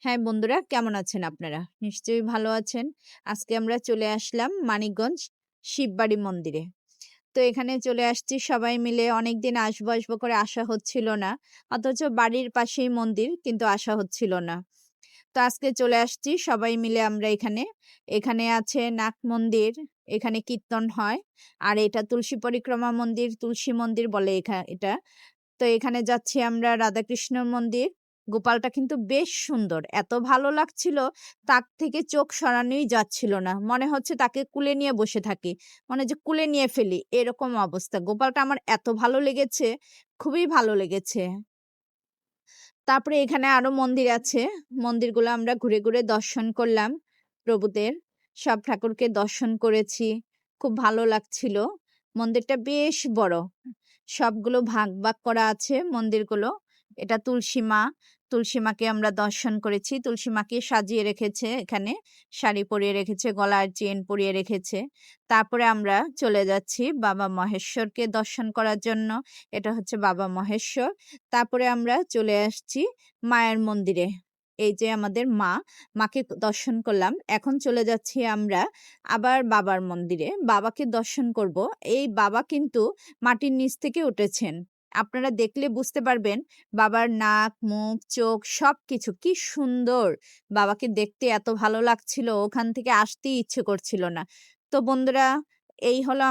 হ্যাঁ বন্ধুরা, কেমন আছেন আপনারা? নিশ্চয়ই ভালো আছেন। আজকে আমরা চলে আসলাম মানিকগঞ্জ শিববাড়ি মন্দিরে। তো এখানে চলে আসছি সবাই মিলে। অনেকদিন আসবো আসবো করে আসা হচ্ছিল না। অথচ বাড়ির পাশেই মন্দির, কিন্তু আসা হচ্ছিল না। তো আজকে চলে আসছি সবাই মিলে আমরা এখানে। এখানে আছে নাগ মন্দির, এখানে কীর্তন হয়। আর এটা তুলসী পরিক্রমা মন্দির, তুলসী মন্দির বলে এটা। তো এখানে যাচ্ছি আমরা রাধাকৃষ্ণ মন্দির। গোপালটা কিন্তু বেশ সুন্দর। এত ভালো লাগছিল, তাক থেকে চোখ সরানোই যাচ্ছিল না। মনে হচ্ছে তাকে কুলে নিয়ে বসে থাকি। মনে যে কুলে নিয়ে ফেলি, এরকম অবস্থা। গোপালটা আমার এত ভালো লেগেছে, খুবই ভালো লেগেছে। তারপরে এখানে আরো মন্দির আছে। মন্দিরগুলো আমরা ঘুরে, ঘুরে দর্শন করলাম প্রভুদের। সব ঠাকুরকে দর্শন করেছি। খুব ভালো লাগছিল। মন্দিরটা বেশ বড়। সবগুলো ভাগ, ভাগ করা আছে মন্দিরগুলো। এটা তুলসী মা। তুলসী মাকে আমরা দর্শন করেছি। তুলসী মাকে সাজিয়ে রেখেছে এখানে। শাড়ি পরিয়ে রেখেছে, গলার চেইন পরিয়ে রেখেছে। তারপরে আমরা চলে যাচ্ছি বাবা মহেশ্বরকে দর্শন করার জন্য। এটা হচ্ছে বাবা মহেশ্বর। তারপরে আমরা চলে আসছি মায়ের মন্দিরে। এই যে আমাদের মা, মাকে দর্শন করলাম। এখন চলে যাচ্ছি আমরা আবার বাবার মন্দিরে। বাবাকে দর্শন করব। এই বাবা কিন্তু মাটির নিচ থেকে উঠেছেন। আপনারা দেখলে বুঝতে পারবেন বাবার নাক, মুখ, চোখ সবকিছু কি সুন্দর। বাবাকে দেখতে এত ভালো লাগছিল, ওখান থেকে আসতেই ইচ্ছে করছিল না। তো বন্ধুরা, এই হলো